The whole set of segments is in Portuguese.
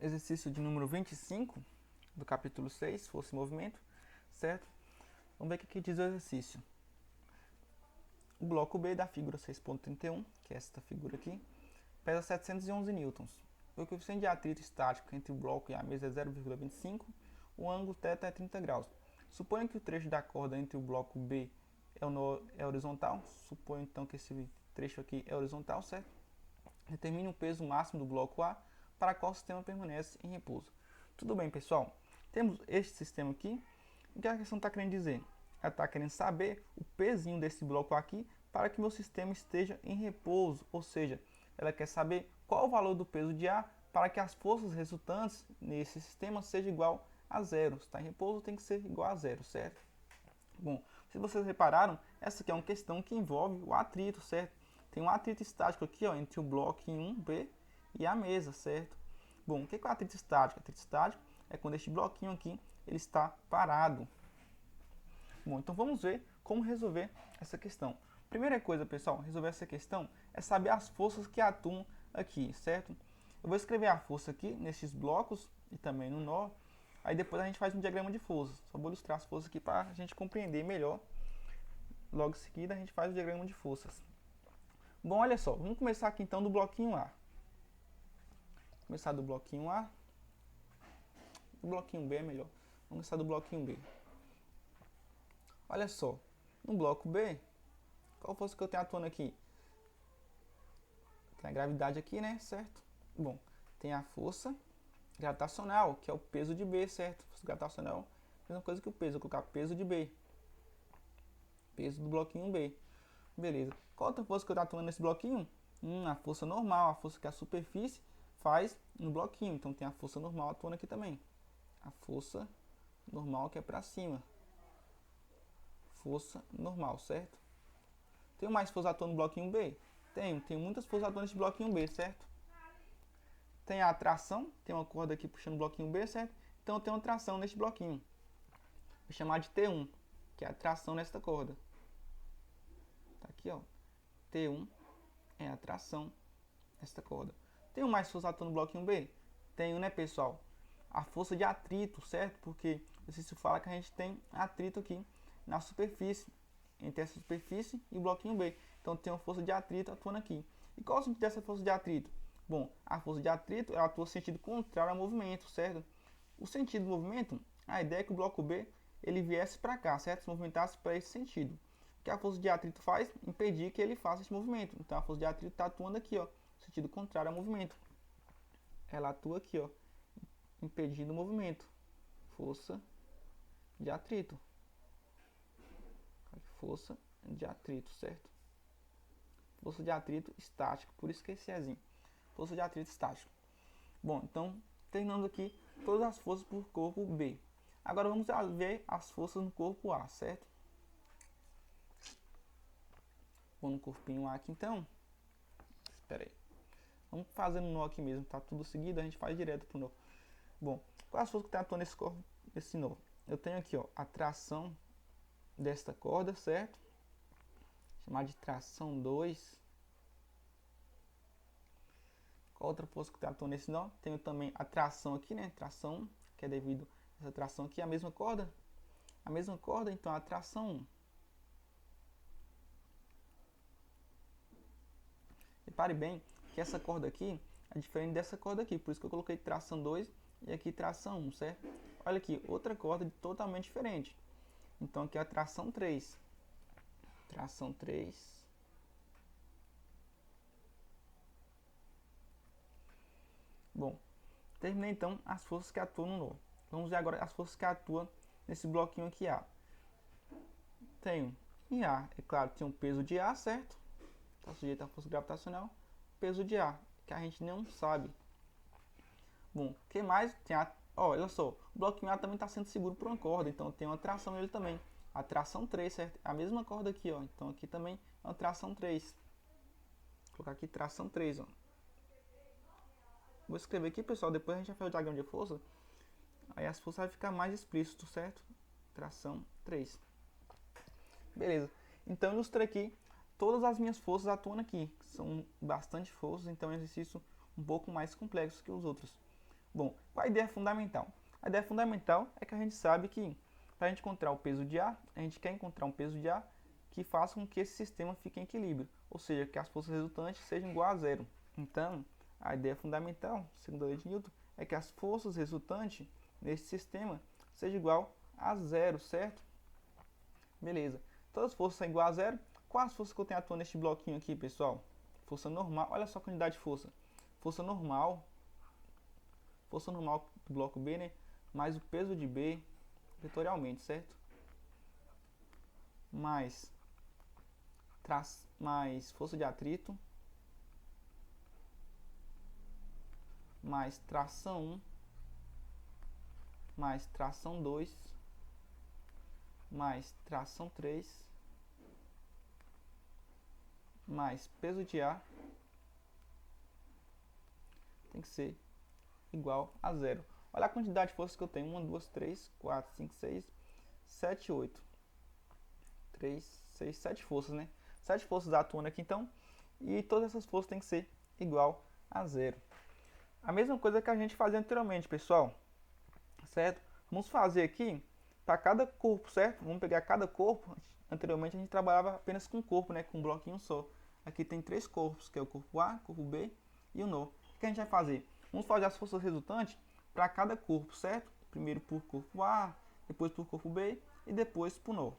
exercício de número 25 do capítulo 6, força e movimento, certo? Vamos ver o que diz o exercício. O bloco B da figura 6.31, que é esta figura aqui, pesa 711 newtons. O coeficiente de atrito estático entre o bloco e a mesa é 0,25, o ângulo θ é 30 graus. Suponha que o trecho da corda entre o bloco B é horizontal, suponho então que esse trecho aqui é horizontal, certo? Determine o peso máximo do bloco A para qual o sistema permanece em repouso. Tudo bem, pessoal? Temos este sistema aqui. O que a questão está querendo dizer? Ela está querendo saber o pezinho desse bloco aqui para que meu sistema esteja em repouso, ou seja, ela quer saber qual o valor do peso de A para que as forças resultantes nesse sistema sejam igual a zero. Se está em repouso, tem que ser igual a zero, certo? Bom, se vocês repararam, essa aqui é uma questão que envolve o atrito, certo? Tem um atrito estático aqui, ó, entre o bloco 1B e a mesa, certo? Bom, o que é o atrito estático? O atrito estático é quando este bloquinho aqui ele está parado. Bom, então vamos ver como resolver essa questão. Primeira coisa, pessoal, resolver essa questão é saber as forças que atuam aqui, certo? Eu vou escrever a força aqui nesses blocos e também no nó. Aí depois a gente faz um diagrama de forças. Só vou ilustrar as forças aqui para a gente compreender melhor. Logo em seguida a gente faz o diagrama de forças. Bom, olha só, vamos começar aqui então do bloquinho A. Começar do bloquinho A. O bloquinho B é melhor. Vamos começar do bloquinho B. Olha só, no bloco B, qual força que eu tenho atuando aqui? Tem a gravidade aqui, né? Certo? Bom, tem a força gravitacional, que é o peso de B, certo? Força gravitacional, mesma coisa que o peso. Eu vou colocar peso de B. Peso do bloquinho B. Beleza. Qual outra força que eu estou atuando nesse bloquinho? A força normal, a força que a superfície faz no bloquinho. Então tem a força normal atuando aqui também. A força normal que é para cima. Força normal, certo? Tenho mais força atuando no bloquinho B? Tenho muitas forças atuando nesse bloquinho B, certo? Tem a tração, tem uma corda aqui puxando o bloquinho B, certo? Então eu tenho uma tração neste bloquinho. Vou chamar de T1, que é a tração nesta corda. Tá aqui, ó. T1 é a tração nesta corda. Tenho mais força atuando no bloquinho B? Tenho, né, pessoal? A força de atrito, certo? Porque o exercício fala que a gente tem atrito aqui na superfície, entre essa superfície e o bloquinho B. Então tem uma força de atrito atuando aqui. E qual é o sentido dessa força de atrito? Bom, a força de atrito ela atua no sentido contrário ao movimento, certo? O sentido do movimento, a ideia é que o bloco B ele viesse para cá, certo? Se movimentasse para esse sentido. O que a força de atrito faz? Impedir que ele faça esse movimento. Então a força de atrito está atuando aqui, ó, no sentido contrário ao movimento. Ela atua aqui, ó, impedindo o movimento. Força de atrito. Força de atrito, certo? Força de atrito estático, por isso que esse Ezinho. Força de atrito estático. Bom, então terminamos aqui todas as forças por corpo B. Agora vamos ver as forças no corpo A, certo? Vou no corpinho A aqui então. Espera aí. Vamos fazer no nó aqui mesmo, tá tudo seguido, a gente faz direto pro nó. Bom, quais as forças que estão atuando nesse corpo, nesse nó? Eu tenho aqui, ó, a tração desta corda, certo? Chamar de tração 2. Qual outra força que está atuando nesse nó? Tenho também a tração aqui, né? Tração, que é devido a essa tração aqui, a mesma corda. A mesma corda, então a tração 1. Repare bem que essa corda aqui é diferente dessa corda aqui, por isso que eu coloquei tração 2 e aqui tração 1, certo? Olha aqui, outra corda totalmente diferente. Então aqui é a tração 3. Tração 3. Bom, terminei então as forças que atuam no nó. Vamos ver agora as forças que atuam nesse bloquinho aqui A. Tenho em A, é claro, tem um peso de A, certo? Está sujeito à força gravitacional. Peso de A, que a gente não sabe. Bom, o que mais? Tem a. Ó, olha só, o bloquinho A também está sendo seguro por uma corda, então tem uma tração nele também. A tração 3, certo? A mesma corda aqui, ó. Então aqui também é uma tração 3. Vou colocar aqui tração 3, ó. Vou escrever aqui, pessoal, depois a gente vai fazer o diagrama de força. Aí as forças vai ficar mais explícito, certo? Tração 3. Beleza. Então eu ilustrei aqui todas as minhas forças atuando aqui. São bastante forças, então é um exercício um pouco mais complexo que os outros. Bom, qual a ideia fundamental? A ideia fundamental é que a gente sabe que para a gente encontrar o peso de A, a gente quer encontrar um peso de A que faça com que esse sistema fique em equilíbrio, ou seja, que as forças resultantes sejam iguais a zero. Então, a ideia fundamental, segundo a lei de Newton, é que as forças resultantes nesse sistema sejam igual a zero, certo? Beleza. Todas as forças são iguais a zero. Quais as forças que eu tenho atuando neste bloquinho aqui, pessoal? Força normal. Olha só a quantidade de força. Força normal do bloco B, né? Mais o peso de B, vetorialmente, certo? Mais força de atrito, mais tração 1, mais tração 2, mais tração 3, mais peso de A, tem que ser igual a zero. Olha a quantidade de forças que eu tenho. 1, 2, 3, 4, 5, 6, 7, 8. 3, 6, 7 forças, né? 7 forças atuando aqui então. E todas essas forças têm que ser igual a zero. A mesma coisa que a gente fazia anteriormente, pessoal. Certo? Vamos fazer aqui para cada corpo, certo? Vamos pegar cada corpo. Anteriormente a gente trabalhava apenas com um corpo, né? Com um bloquinho só. Aqui tem 3 corpos, que é o corpo A, corpo B e o nó. O que a gente vai fazer? Vamos fazer as forças resultantes para cada corpo, certo? Primeiro por corpo A, depois por corpo B e depois por nó.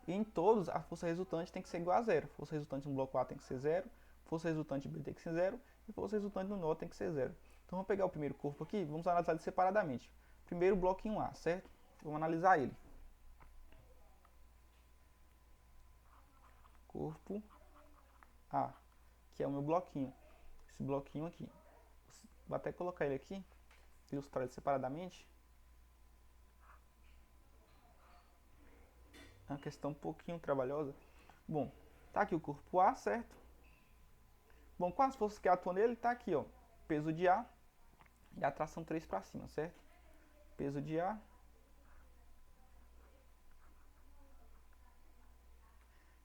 E em todos, a força resultante tem que ser igual a zero. Força resultante no bloco A tem que ser zero, força resultante B tem que ser zero e força resultante no nó tem que ser zero. Então vamos pegar o primeiro corpo aqui, vamos analisar ele separadamente. Primeiro bloquinho A, certo? Vamos analisar ele. Corpo A, que é o meu bloquinho. Esse bloquinho aqui. Vou até colocar ele aqui, ilustrar ele separadamente. É uma questão um pouquinho trabalhosa. Bom, tá aqui o corpo A, certo? Bom, quais as forças que atuam nele? Tá aqui, ó. Peso de A e a tração 3 para cima, certo? Peso de A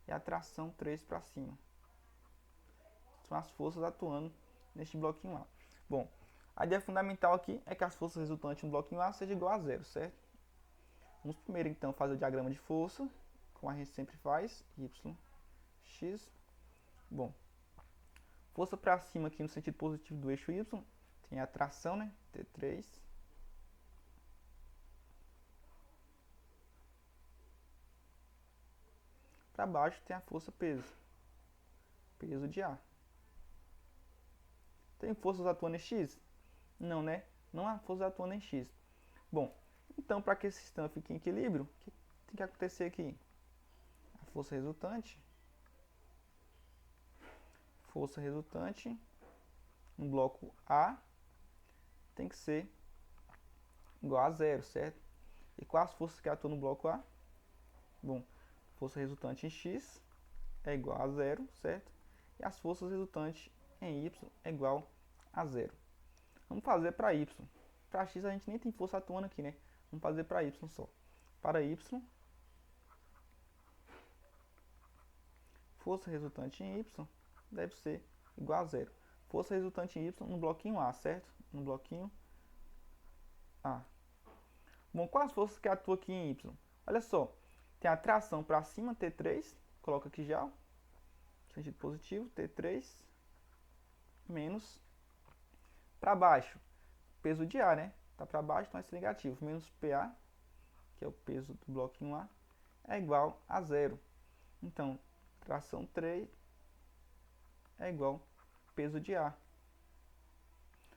e a tração 3 para cima. São as forças atuando neste bloquinho A. Bom, a ideia fundamental aqui é que as forças resultantes no bloquinho A sejam igual a zero, certo? Vamos primeiro então fazer o diagrama de força, como a gente sempre faz, y, x. Bom, força para cima aqui no sentido positivo do eixo y, tem a tração, né, T3. Para baixo tem a força peso, peso de A. Tem forças atuando em x? Não, né? Não há forças atuando em x. Bom, então para que esse sistema fique em equilíbrio, o que tem que acontecer aqui? A força resultante no bloco A tem que ser igual a zero, certo? E quais as forças que atuam no bloco A? Bom, força resultante em x é igual a zero, certo? E as forças resultantes em y é igual a zero. Vamos fazer para y. Para x a gente nem tem força atuando aqui, né? Vamos fazer para y só. Para y, força resultante em y deve ser igual a zero. Força resultante em y no bloquinho A, certo? No bloquinho A. Bom, quais as forças que atuam aqui em y? Olha só, tem a tração para cima, T3, coloca aqui já, sentido positivo, T3, menos para baixo, peso de A, né? Tá para baixo, então é esse negativo, menos PA, que é o peso do bloquinho A, é igual a zero. Então, tração 3 é igual peso de A.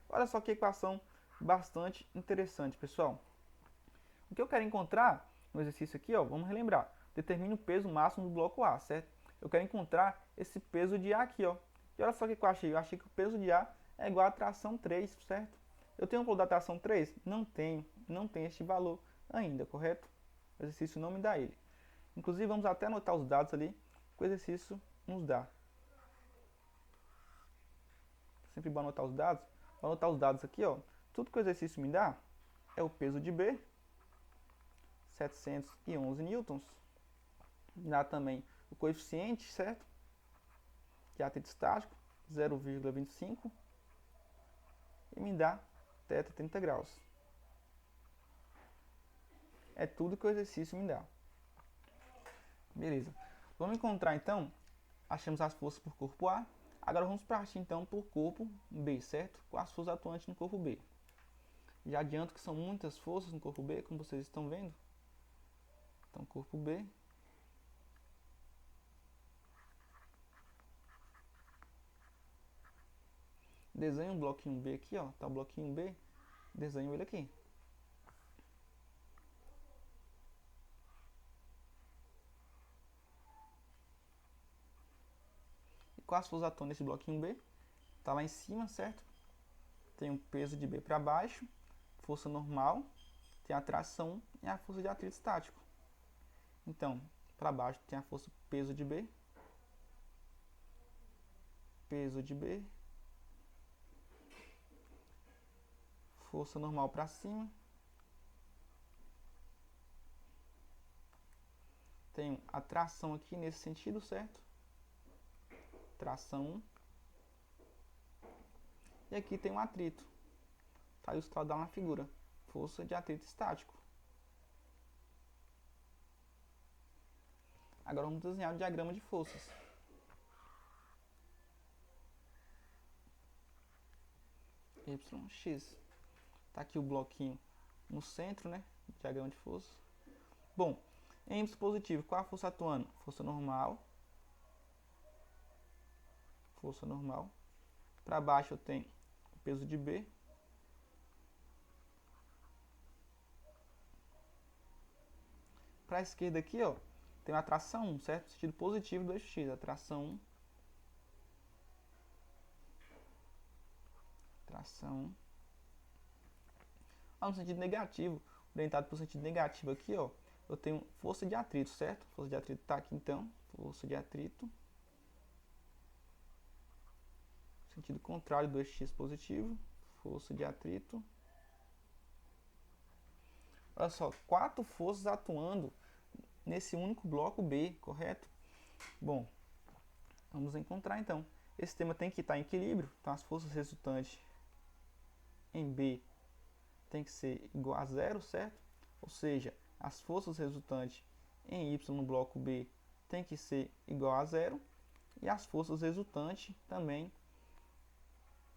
Olha só que equação bastante interessante, pessoal. O que eu quero encontrar no exercício aqui, ó, vamos relembrar. Determine o peso máximo do bloco A, certo? Eu quero encontrar esse peso de A aqui, ó. E olha só o que eu achei. Eu achei que o peso de A é igual a tração 3, certo? Eu tenho o valor da tração 3? Não tenho. Não tem este valor ainda, correto? O exercício não me dá ele. Inclusive, vamos até anotar os dados ali que o exercício nos dá. Sempre bom anotar os dados. Vou anotar os dados aqui, ó. Tudo que o exercício me dá é o peso de B, 711 newtons. Dá também o coeficiente, certo? De atrito estático, 0,25. E me dá θ 30 graus. É tudo que o exercício me dá. Beleza. Vamos encontrar então, achamos as forças por corpo A. Agora vamos partir então por corpo B, certo? Com as forças atuantes no corpo B. Já adianto que são muitas forças no corpo B, como vocês estão vendo. Então, corpo B. Desenho um bloquinho B aqui, ó. Tá o bloquinho B. Desenho ele aqui. E quais forças atuam nesse bloquinho B? Tá lá em cima, certo? Tem um peso de B para baixo, força normal, tem a tração e a força de atrito estático. Então, para baixo tem a força peso de B, força normal para cima, tenho a tração aqui nesse sentido, certo? Tração 1. E aqui tem um atrito. Está ilustrado lá na figura. Força de atrito estático. Agora vamos desenhar o diagrama de forças. YX. Está aqui o bloquinho no centro, né? Diagrama de forças. Bom, em Y positivo, qual a força atuando? Força normal. Força normal. Para baixo eu tenho o peso de B. Para a esquerda aqui, ó, tem uma tração 1, certo? Sentido positivo do eixo X. A tração 1. Tração 1. No sentido negativo, orientado para o sentido negativo aqui, ó, eu tenho força de atrito, certo? Força de atrito está aqui então. Força de atrito. Sentido contrário do eixo X positivo. Força de atrito. Olha só, 4 forças atuando nesse único bloco B, correto? Bom, vamos encontrar então. Esse sistema tem que estar em equilíbrio, então as forças resultantes em B tem que ser igual a zero, certo? Ou seja, as forças resultantes em Y no bloco B tem que ser igual a zero. E as forças resultantes também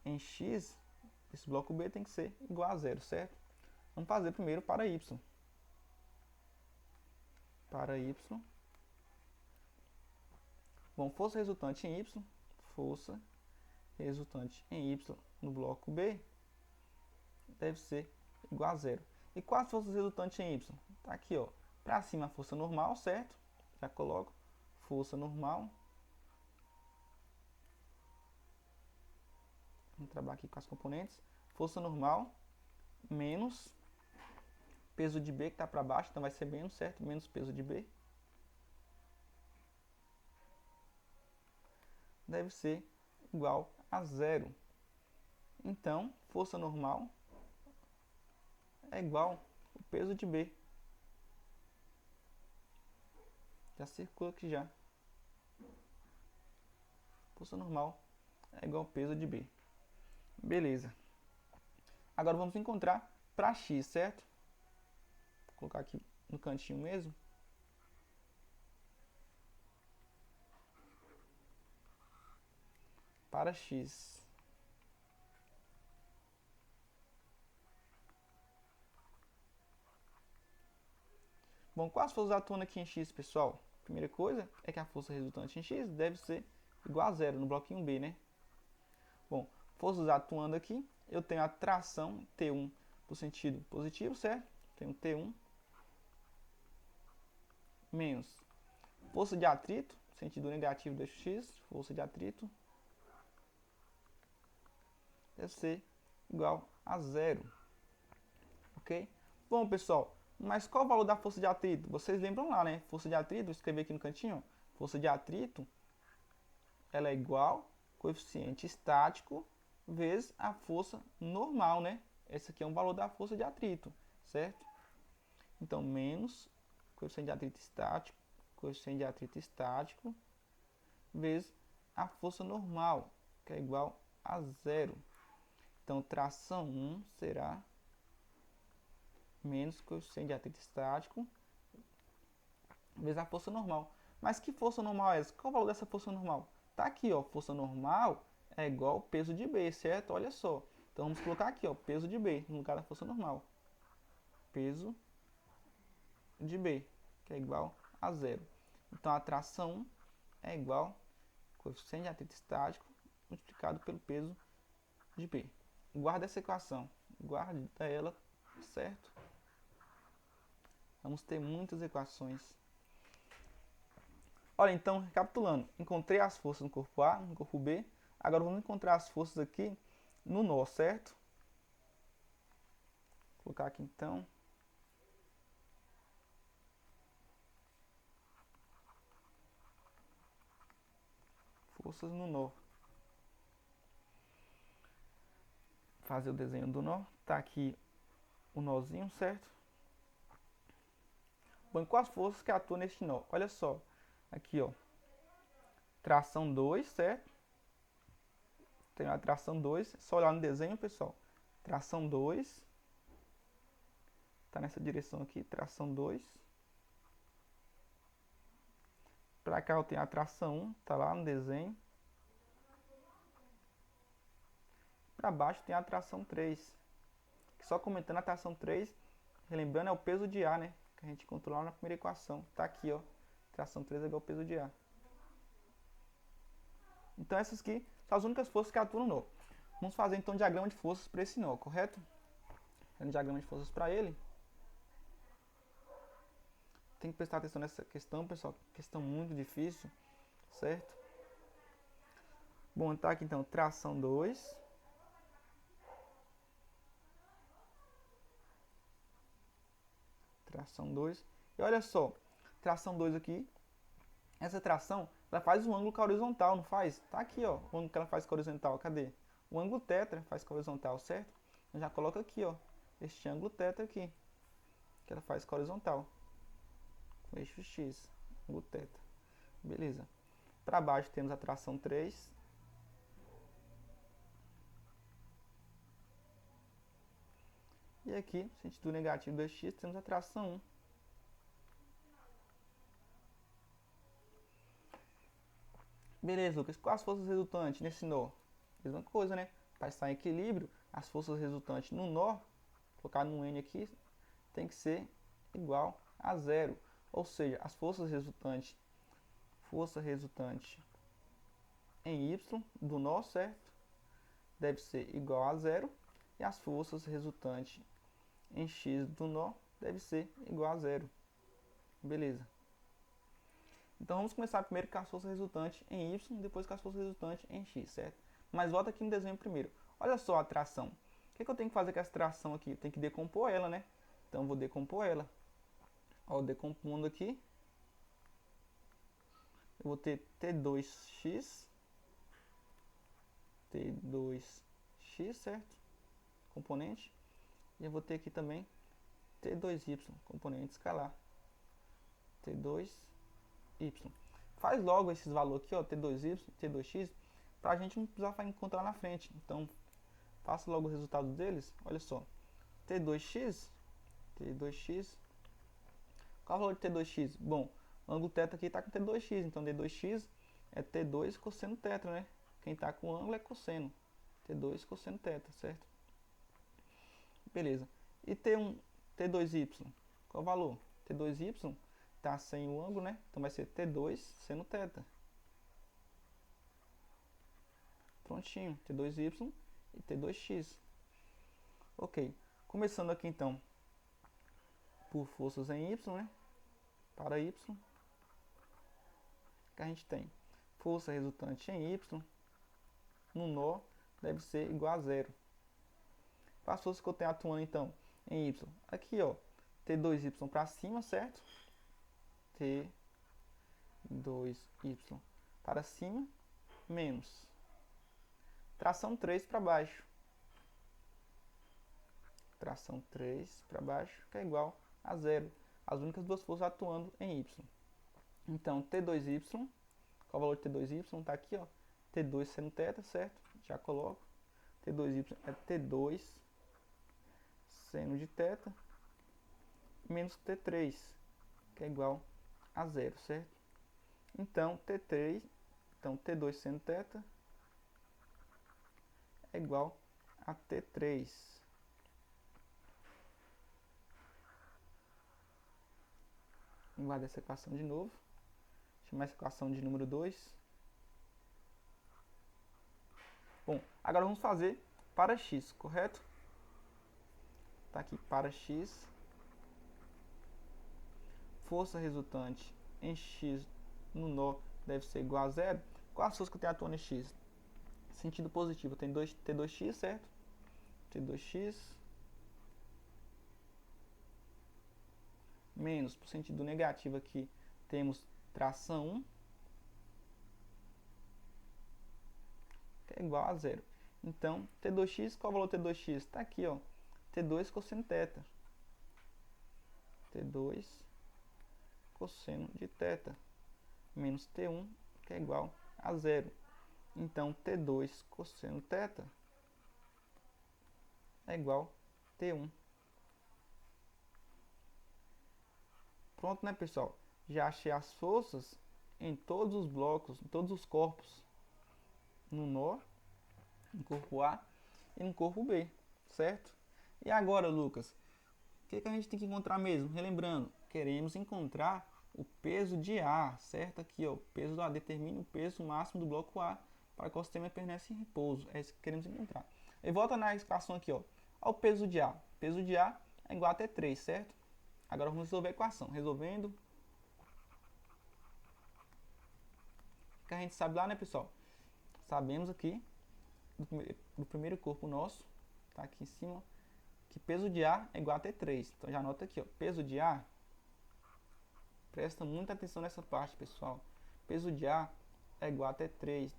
em X, esse bloco B tem que ser igual a zero, certo? Vamos fazer primeiro para Y. Para Y. Bom, força resultante em Y. Força resultante em Y no bloco B deve ser igual a zero. E quais as forças resultantes em Y? Tá aqui, ó. Para cima a força normal, certo? Já coloco força normal. Vamos trabalhar aqui com as componentes. Força normal menos peso de B que está para baixo, então vai ser menos, certo? Menos peso de B. Deve ser igual a zero. Então, força normal é igual ao peso de B. Já circula aqui já. Força normal é igual ao peso de B. Beleza. Agora vamos encontrar para X, certo? Vou colocar aqui no cantinho mesmo. Para X. Bom, quais forças atuando aqui em X, pessoal? Primeira coisa é que a força resultante em X deve ser igual a zero no bloquinho B, né? Bom, forças atuando aqui, eu tenho a tração T1 no sentido positivo, certo? Tenho T1 menos força de atrito, sentido negativo do eixo X, força de atrito, deve ser igual a zero. Ok? Bom, pessoal, mas qual o valor da força de atrito? Vocês lembram lá, né? Força de atrito, vou escrever aqui no cantinho. Força de atrito, ela é igual coeficiente estático vezes a força normal, né? Esse aqui é um valor da força de atrito, certo? Então, menos coeficiente de atrito estático vezes a força normal, que é igual a zero. Então, tração 1 será menos coeficiente de atrito estático vezes a força normal. Mas que força normal é essa? Qual é o valor dessa força normal? Tá aqui, ó, força normal é igual ao peso de B, certo? Olha só. Então vamos colocar aqui, ó, peso de B no lugar da força normal. Peso de B, que é igual a zero. Então a tração é igual ao coeficiente de atrito estático multiplicado pelo peso de B. Guarda essa equação, guarda ela, certo? Vamos ter muitas equações. Olha, então, recapitulando, encontrei as forças no corpo A, no corpo B, agora vamos encontrar as forças aqui no nó, certo? Vou colocar aqui então. Forças no nó. Fazer o desenho do nó. Tá aqui o nozinho, certo? Bom, quais forças que atuam neste nó? Olha só. Aqui, ó. Tração 2, certo? Tem a tração 2. Só olhar no desenho, pessoal. Tração 2. Tá nessa direção aqui. Tração 2. Para cá eu tenho a tração 1. Tá lá no desenho. Para baixo tem a tração 3. Só comentando a tração 3. Relembrando, é o peso de A, né? Que a gente encontrou lá na primeira equação. Tá aqui, ó. Tração 3 é igual ao peso de A. Então essas aqui são as únicas forças que atuam no nó. Vamos fazer então um diagrama de forças para esse nó, correto? Um diagrama de forças para ele. Tem que prestar atenção nessa questão, pessoal. Questão muito difícil, certo? Bom, tá aqui então tração 2. Tração 2. E olha só, tração 2 aqui. Essa tração, ela faz um ângulo com a horizontal, não faz? Tá aqui, ó, o ângulo que ela faz com a horizontal, cadê? O ângulo θ faz com a horizontal, certo? Eu já coloco aqui, ó, este ângulo θ aqui, que ela faz com a horizontal. Com eixo X, ângulo θ. Beleza. Para baixo temos a tração 3. E aqui, sentido negativo 2x, temos a tração 1. Beleza, Lucas. Quais as forças resultantes nesse nó? Mesma coisa, né? Para estar em equilíbrio, as forças resultantes no nó, colocar no N aqui, tem que ser igual a zero. Ou seja, as força resultante em Y do nó, certo? Deve ser igual a zero. E as forças resultantes em X do nó deve ser igual a zero. Beleza. Então vamos começar primeiro com as forças resultantes em Y, depois com as forças resultantes em X, certo? Mas volta aqui no desenho primeiro. Olha só a tração. O que eu tenho que fazer com essa tração aqui? Eu tenho que decompor ela, né? Então eu vou decompor ela. Ó, decompondo aqui. Eu vou ter T2x. T2x, certo? Componente. E eu vou ter aqui também T2y, componente escalar. T2y. Faz logo esses valores aqui, ó, T2y, T2x, para a gente não precisar encontrar na frente. Então, faça logo o resultado deles. Olha só, T2x. Qual é o valor de T2x? Bom, o ângulo θ aqui está com T2x, então D2x é T2 cosseno θ, né? Quem está com ângulo é cosseno. T2 cosseno θ, certo? Beleza. E T2y, qual o valor? T2y está sem o ângulo, né? Então vai ser T2 seno θ. Prontinho, T2y e T2x. Ok, começando aqui então por forças em Y, né? Para Y, que a gente tem força resultante em Y no nó deve ser igual a zero. Para as forças que eu tenho atuando então em Y, aqui ó, T2y para cima, certo? T2y para cima menos tração 3 para baixo. Tração 3 para baixo, que é igual a zero. As únicas duas forças atuando em Y. Então, T2y, qual é o valor de T2y? Está aqui, ó. T2 seno θ, certo? Já coloco. T2y é T2 seno de θ menos T3, que é igual a zero, certo? Então, T2 seno θ é igual a T3. Vamos guardar essa equação de novo. Chamar essa equação de número 2. Bom, agora vamos fazer para x, correto? Está aqui para x. Força resultante em x no nó deve ser igual a zero. Qual a força que eu tenho atuando em x? Sentido positivo, tem T2x, certo? T2x menos, por sentido negativo aqui, temos tração 1, que é igual a zero. Então, T2x, qual é o valor do T2x? Está aqui, ó, T2 cosseno θ. T2 cosseno de θ menos T1, que é igual a zero. Então, T2 cosseno θ é igual a T1. Pronto, né, pessoal? Já achei as forças em todos os blocos, em todos os corpos. No nó, no corpo A e no corpo B, certo? E agora, Lucas, o que a gente tem que encontrar mesmo? Relembrando, queremos encontrar o peso de A, certo? Aqui, ó, o peso do A determina o peso máximo do bloco A para que o sistema permanece em repouso. É isso que queremos encontrar. E volta na equação aqui, ó. Ao peso de A. O peso de A é igual a T3, certo? Agora vamos resolver a equação. Resolvendo. O que a gente sabe lá, né, pessoal? Sabemos aqui, do primeiro corpo nosso, tá aqui em cima, que peso de A é igual a T3. Então já anota aqui, ó. Peso de A. Presta muita atenção nessa parte, pessoal. Peso de A é igual a T3.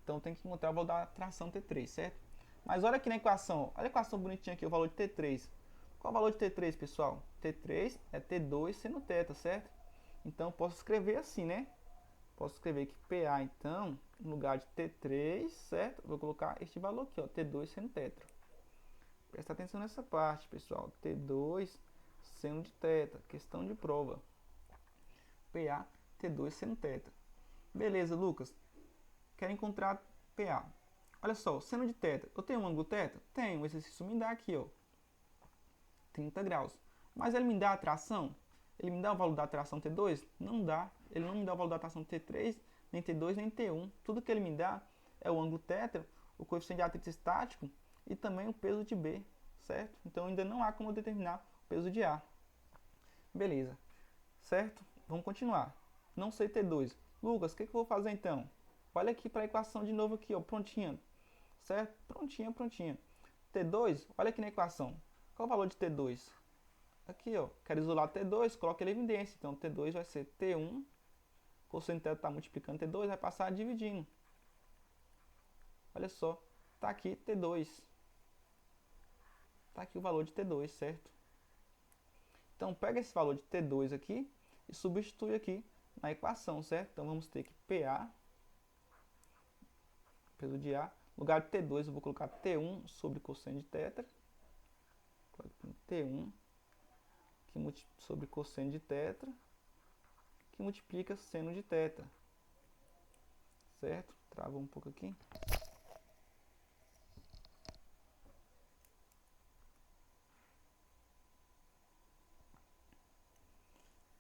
Então tem que encontrar o valor da tração T3, certo? Mas olha aqui na equação. Olha a equação bonitinha aqui, o valor de T3. Qual é o valor de T3, pessoal? T3 é T2 seno θ, certo? Então eu posso escrever assim, né? Posso escrever que PA, então, no lugar de T3, certo? Vou colocar este valor aqui, ó, T2 seno θ. Presta atenção nessa parte, pessoal. T2 seno de θ, questão de prova. PA, T2 seno θ. Beleza, Lucas. Quero encontrar PA. Olha só, seno de θ. Eu tenho um ângulo θ? Tenho. O exercício me dá aqui, ó, 30 graus. Mas ele me dá a tração? Ele me dá o valor da tração T2? Não dá. Ele não me dá o valor da tração T3, nem T2, nem T1. Tudo que ele me dá é o ângulo θ, o coeficiente de atrito estático e também o peso de B, certo? Então ainda não há como determinar o peso de A. Beleza, certo? Vamos continuar. Não sei T2. Lucas, o que eu vou fazer então? Olha aqui para a equação de novo aqui, ó, prontinha. Certo? Prontinha. T2, olha aqui na equação. Qual o valor de T2? Aqui, ó, quero isolar T2, coloca ele em evidência. Então, T2 vai ser T1. Cosseno θ está multiplicando T2, vai passar dividindo. Olha só, tá aqui T2. Tá aqui o valor de T2, certo? Então, pega esse valor de T2 aqui e substitui aqui na equação, certo? Então, vamos ter que PA, peso de A, no lugar de T2 eu vou colocar T1 sobre cosseno de θ. T1 sobre cosseno de θ, que multiplica seno de θ, certo? Trava um pouco aqui.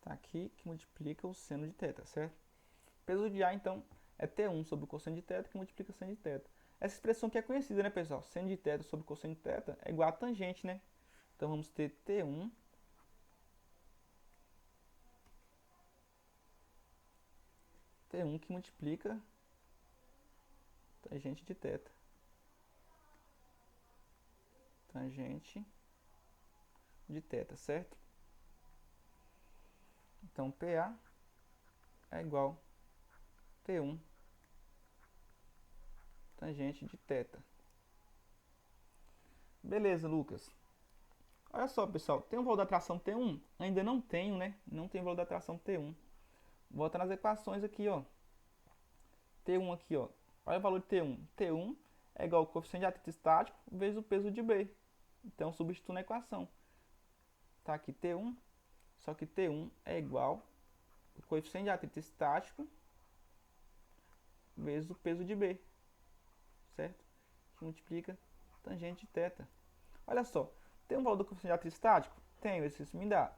Tá aqui, que multiplica o seno de θ, certo? Peso de A, então, é T1 sobre o cosseno de θ, que multiplica seno de θ. Essa expressão aqui é conhecida, né, pessoal? Seno de θ sobre cosseno de θ é igual a tangente, né? Então, vamos ter T1 que multiplica tangente de θ. Tangente de θ, certo? Então, PA é igual a T1 tangente de θ. Beleza, Lucas. Olha só, pessoal, tem o valor da tração T1? Ainda não tenho, né? Não tem o valor da tração T1. Volta nas equações aqui, ó. T1 aqui, ó. Olha o valor de T1. T1 é igual ao coeficiente de atrito estático vezes o peso de B. Então, substituo na equação. Tá aqui T1, só que T1 é igual ao coeficiente de atrito estático vezes o peso de B, certo? Que multiplica tangente de θ. Olha só, tem um valor do coeficiente de atrito estático? Tem, o exercício me dá.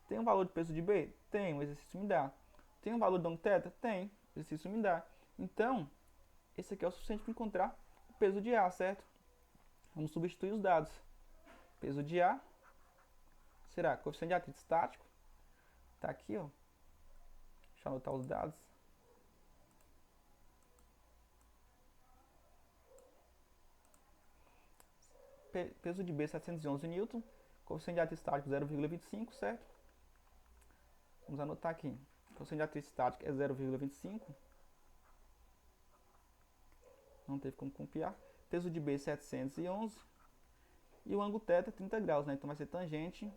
Tem um valor de peso de B? Tem, o exercício me dá. Tem um valor de ângulo θ? Tem, o exercício me dá. Então, esse aqui é o suficiente para encontrar o peso de A, certo? Vamos substituir os dados. Peso de A será coeficiente de atrito estático. Está aqui, ó. Deixa eu anotar os dados. Peso de B 711 N, coeficiente de atrito estático 0,25, certo? Vamos anotar aqui. Coeficiente de atrito estático é 0,25. Não teve como copiar. Peso de B 711. E o ângulo θ é 30 graus, né? Então vai ser tangente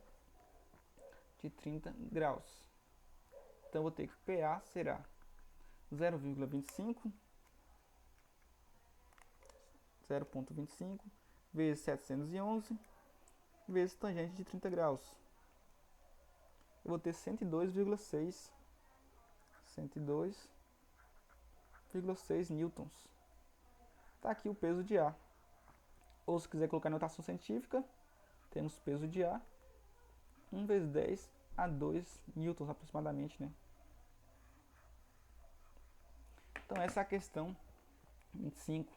de 30 graus. Então eu vou ter que PA será 0,25 vezes 711 vezes tangente de 30 graus. Eu vou ter 102,6 newtons. Está aqui o peso de A. Ou se quiser colocar em notação científica, temos peso de A 1 vezes 10 a 2 newtons aproximadamente, né? Então essa é a questão 25.